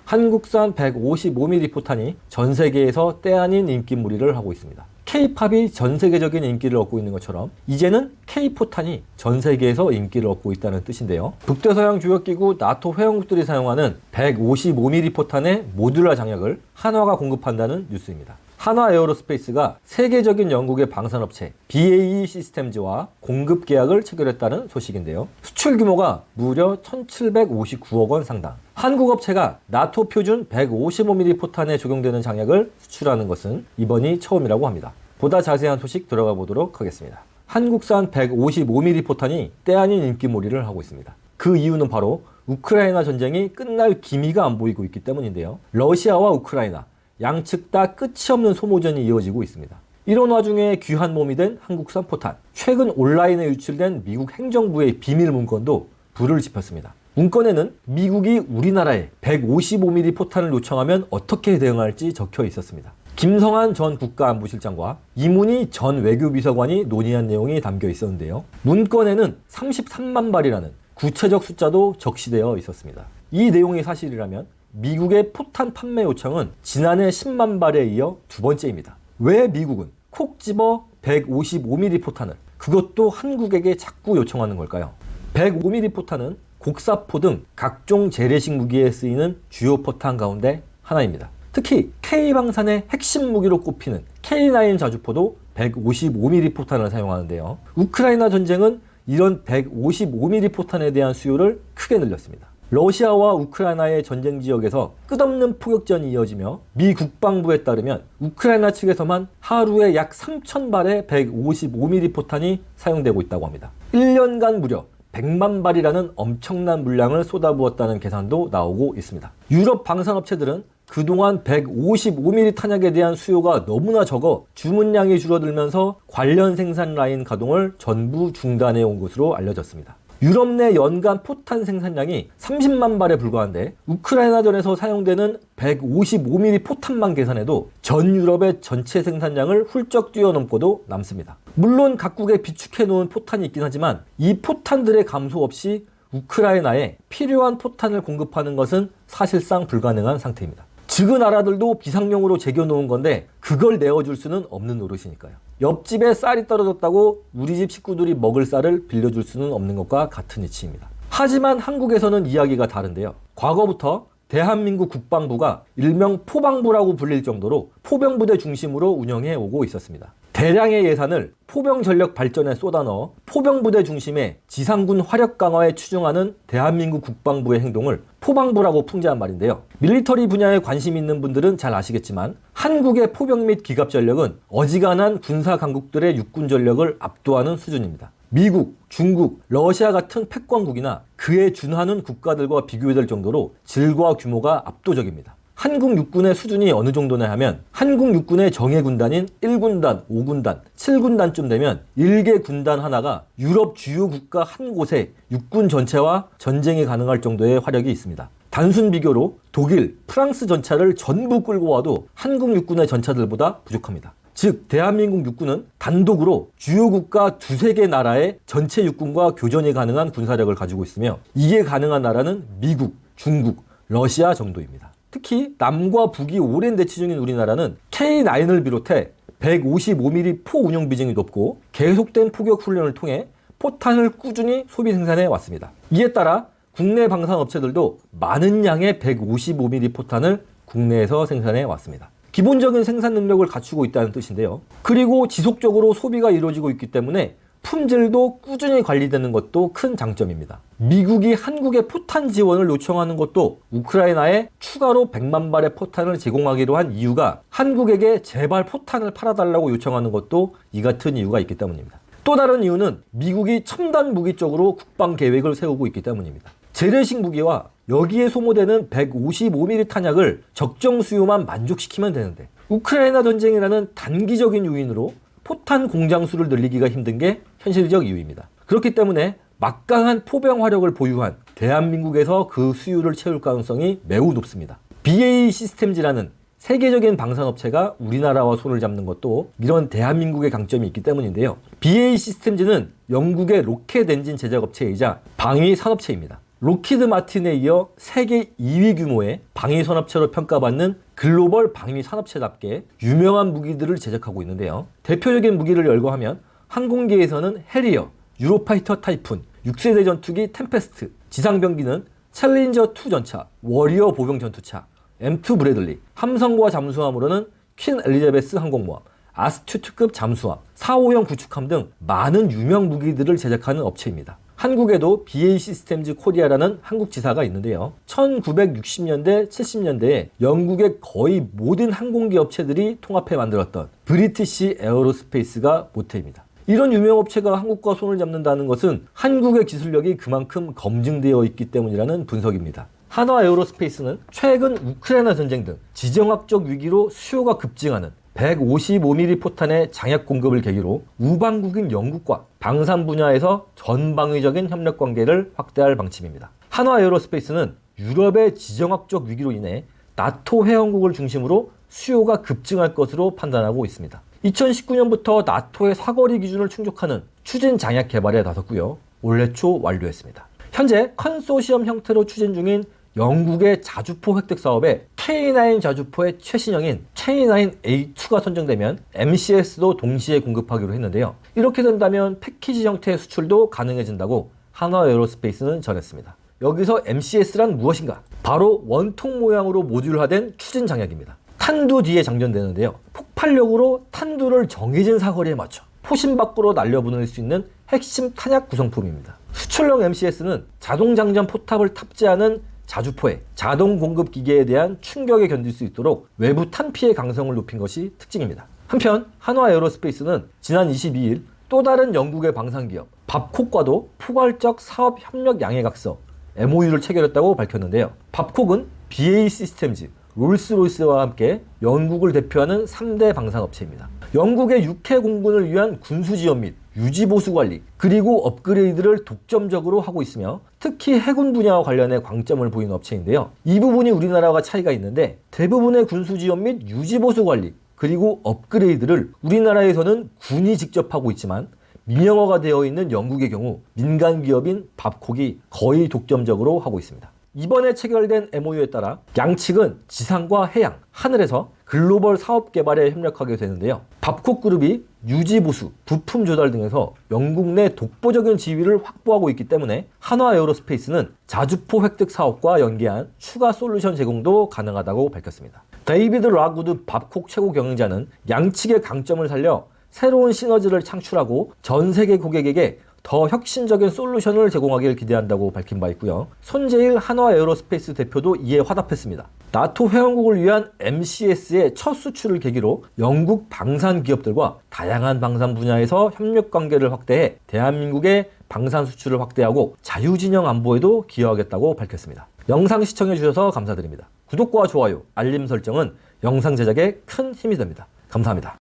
한국산 155mm 포탄이 전 세계에서 때 아닌 인기몰이를 하고 있습니다. K-팝이 전 세계적인 인기를 얻고 있는 것처럼 이제는 K-포탄이 전 세계에서 인기를 얻고 있다는 뜻인데요. 북대서양 조약기구 나토 회원국들이 사용하는 155mm 포탄의 모듈러 장약을 한화가 공급한다는 뉴스입니다. 한화 에어로스페이스가 세계적인 영국의 방산업체 BAE 시스템즈와 공급 계약을 체결했다는 소식인데요. 수출 규모가 무려 1,759억 원 상당. 한국 업체가 나토 표준 155mm 포탄에 적용되는 장약을 수출하는 것은 이번이 처음이라고 합니다. 보다 자세한 소식 들어가 보도록 하겠습니다. 한국산 155mm 포탄이 때 아닌 인기몰이를 하고 있습니다. 그 이유는 바로 우크라이나 전쟁이 끝날 기미가 안 보이고 있기 때문인데요. 러시아와 우크라이나 양측 다 끝이 없는 소모전이 이어지고 있습니다. 이런 와중에 귀한 몸이 된 한국산 포탄. 최근 온라인에 유출된 미국 행정부의 비밀 문건도 불을 지폈습니다. 문건에는 미국이 우리나라에 155mm 포탄을 요청하면 어떻게 대응할지 적혀 있었습니다. 김성한 전 국가안보실장과 이문희 전 외교비서관이 논의한 내용이 담겨 있었는데요. 문건에는 33만 발이라는 구체적 숫자도 적시되어 있었습니다. 이 내용이 사실이라면 미국의 포탄 판매 요청은 지난해 10만 발에 이어 두 번째입니다. 왜 미국은 콕 집어 155mm 포탄을, 그것도 한국에게 자꾸 요청하는 걸까요? 155mm 포탄은 곡사포 등 각종 재래식 무기에 쓰이는 주요 포탄 가운데 하나입니다. 특히 K방산의 핵심 무기로 꼽히는 K9 자주포도 155mm 포탄을 사용하는데요. 우크라이나 전쟁은 이런 155mm 포탄에 대한 수요를 크게 늘렸습니다. 러시아와 우크라이나의 전쟁 지역에서 끝없는 포격전이 이어지며 미 국방부에 따르면 우크라이나 측에서만 하루에 약 3,000발의 155mm 포탄이 사용되고 있다고 합니다. 1년간 무려 100만 발이라는 엄청난 물량을 쏟아부었다는 계산도 나오고 있습니다. 유럽 방산업체들은 그동안 155mm 탄약에 대한 수요가 너무나 적어 주문량이 줄어들면서 관련 생산 라인 가동을 전부 중단해 온 것으로 알려졌습니다. 유럽 내 연간 포탄 생산량이 30만 발에 불과한데 우크라이나전에서 사용되는 155mm 포탄만 계산해도 전 유럽의 전체 생산량을 훌쩍 뛰어넘고도 남습니다. 물론 각국에 비축해 놓은 포탄이 있긴 하지만 이 포탄들의 감소 없이 우크라이나에 필요한 포탄을 공급하는 것은 사실상 불가능한 상태입니다. 지그 나라들도 비상용으로 제겨놓은 건데 그걸 내어줄 수는 없는 노릇이니까요. 옆집에 쌀이 떨어졌다고 우리 집 식구들이 먹을 쌀을 빌려줄 수는 없는 것과 같은 이치입니다. 하지만 한국에서는 이야기가 다른데요. 과거부터 대한민국 국방부가 일명 포방부라고 불릴 정도로 포병부대 중심으로 운영해 오고 있었습니다. 대량의 예산을 포병 전력 발전에 쏟아넣어 포병부대 중심의 지상군 화력 강화에 추종하는 대한민국 국방부의 행동을 포방부라고 풍자한 말인데요. 밀리터리 분야에 관심 있는 분들은 잘 아시겠지만 한국의 포병 및 기갑 전력은 어지간한 군사 강국들의 육군 전력을 압도하는 수준입니다. 미국, 중국, 러시아 같은 패권국이나 그에 준하는 국가들과 비교될 정도로 질과 규모가 압도적입니다. 한국 육군의 수준이 어느 정도냐 하면 한국 육군의 정예 군단인 1군단, 5군단, 7군단쯤 되면 1개 군단 하나가 유럽 주요 국가 한 곳에 육군 전체와 전쟁이 가능할 정도의 화력이 있습니다. 단순 비교로 독일, 프랑스 전차를 전부 끌고 와도 한국 육군의 전차들보다 부족합니다. 즉 대한민국 육군은 단독으로 주요 국가 두세 개 나라의 전체 육군과 교전이 가능한 군사력을 가지고 있으며 이게 가능한 나라는 미국, 중국, 러시아 정도입니다. 특히 남과 북이 오랜 대치 중인 우리나라는 K9을 비롯해 155mm 포 운용 비중이 높고 계속된 포격 훈련을 통해 포탄을 꾸준히 소비 생산해 왔습니다. 이에 따라 국내 방산업체들도 많은 양의 155mm 포탄을 국내에서 생산해 왔습니다. 기본적인 생산 능력을 갖추고 있다는 뜻인데요. 그리고 지속적으로 소비가 이루어지고 있기 때문에 품질도 꾸준히 관리되는 것도 큰 장점입니다. 미국이 한국에 포탄 지원을 요청하는 것도 우크라이나에 추가로 100만 발의 포탄을 제공하기로 한 이유가 한국에게 제발 포탄을 팔아달라고 요청하는 것도 이 같은 이유가 있기 때문입니다. 또 다른 이유는 미국이 첨단 무기 쪽으로 국방 계획을 세우고 있기 때문입니다. 재래식 무기와 여기에 소모되는 155mm 탄약을 적정 수요만 만족시키면 되는데 우크라이나 전쟁이라는 단기적인 요인으로 포탄 공장 수를 늘리기가 힘든 게 현실적 이유입니다. 그렇기 때문에 막강한 포병 화력을 보유한 대한민국에서 그 수요를 채울 가능성이 매우 높습니다. BAE 시스템즈라는 세계적인 방산업체가 우리나라와 손을 잡는 것도 이런 대한민국의 강점이 있기 때문인데요. BAE 시스템즈는 영국의 로켓 엔진 제작업체이자 방위 산업체입니다. 록히드 마틴에 이어 세계 2위 규모의 방위 산업체로 평가받는 글로벌 방위 산업체답게 유명한 무기들을 제작하고 있는데요. 대표적인 무기를 열거하면 항공기에서는 해리어, 유로파이터 타이푼, 6세대 전투기 템페스트, 지상병기는 챌린저2 전차, 워리어 보병 전투차, M2 브래들리, 함성과 잠수함으로는 퀸 엘리자베스 항공모함, 아스튜트급 잠수함, 4호형 구축함 등 많은 유명 무기들을 제작하는 업체입니다. 한국에도 BAE 시스템즈 코리아라는 한국 지사가 있는데요. 1960년대, 70년대에 영국의 거의 모든 항공기 업체들이 통합해 만들었던 브리티시 에어로스페이스가 모태입니다. 이런 유명 업체가 한국과 손을 잡는다는 것은 한국의 기술력이 그만큼 검증되어 있기 때문이라는 분석입니다. 한화 에어로스페이스는 최근 우크라이나 전쟁 등 지정학적 위기로 수요가 급증하는 155mm 포탄의 장약 공급을 계기로 우방국인 영국과 방산 분야에서 전방위적인 협력 관계를 확대할 방침입니다. 한화 에어로스페이스는 유럽의 지정학적 위기로 인해 나토 회원국을 중심으로 수요가 급증할 것으로 판단하고 있습니다. 2019년부터 나토의 사거리 기준을 충족하는 추진 장약 개발에 나섰고요. 올해 초 완료했습니다. 현재 컨소시엄 형태로 추진 중인 영국의 자주포 획득 사업에 K9 자주포의 최신형인 K9A2가 선정되면 MCS도 동시에 공급하기로 했는데요. 이렇게 된다면 패키지 형태의 수출도 가능해진다고 한화 에어로스페이스는 전했습니다. 여기서 MCS란 무엇인가? 바로 원통 모양으로 모듈화된 추진 장약입니다. 탄두 뒤에 장전되는데요. 폭발력으로 탄두를 정해진 사거리에 맞춰 포심 밖으로 날려보낼 수 있는 핵심 탄약 구성품입니다. 수출용 MCS는 자동 장전 포탑을 탑재하는 자주포에 자동 공급 기계에 대한 충격에 견딜 수 있도록 외부 탄피해 강성을 높인 것이 특징입니다. 한편 한화 에어로스페이스는 지난 22일 또 다른 영국의 방산기업 밥콕과도 포괄적 사업 협력 양해각서 MOU를 체결했다고 밝혔는데요. 밥콕은 BAE 시스템즈, 롤스로이스와 함께 영국을 대표하는 3대 방산업체입니다. 영국의 육해 공군을 위한 군수지원 및 유지보수 관리 그리고 업그레이드를 독점적으로 하고 있으며 특히 해군 분야와 관련해 강점을 보이는 업체인데요. 이 부분이 우리나라와 차이가 있는데 대부분의 군수지원 및 유지보수 관리 그리고 업그레이드를 우리나라에서는 군이 직접 하고 있지만 민영화가 되어 있는 영국의 경우 민간 기업인 밥콕이 거의 독점적으로 하고 있습니다. 이번에 체결된 MOU에 따라 양측은 지상과 해양, 하늘에서 글로벌 사업 개발에 협력하게 되는데요. 밥콕 그룹이 유지보수, 부품 조달 등에서 영국 내 독보적인 지위를 확보하고 있기 때문에 한화 에어로스페이스는 자주포 획득 사업과 연계한 추가 솔루션 제공도 가능하다고 밝혔습니다. 데이비드 락우드 밥콕 최고 경영자는 양측의 강점을 살려 새로운 시너지를 창출하고 전 세계 고객에게 더 혁신적인 솔루션을 제공하길 기대한다고 밝힌 바 있고요. 손재일 한화 에어로스페이스 대표도 이에 화답했습니다. 나토 회원국을 위한 MCS의 첫 수출을 계기로 영국 방산 기업들과 다양한 방산 분야에서 협력 관계를 확대해 대한민국의 방산 수출을 확대하고 자유진영 안보에도 기여하겠다고 밝혔습니다. 영상 시청해 주셔서 감사드립니다. 구독과 좋아요, 알림 설정은 영상 제작에 큰 힘이 됩니다. 감사합니다.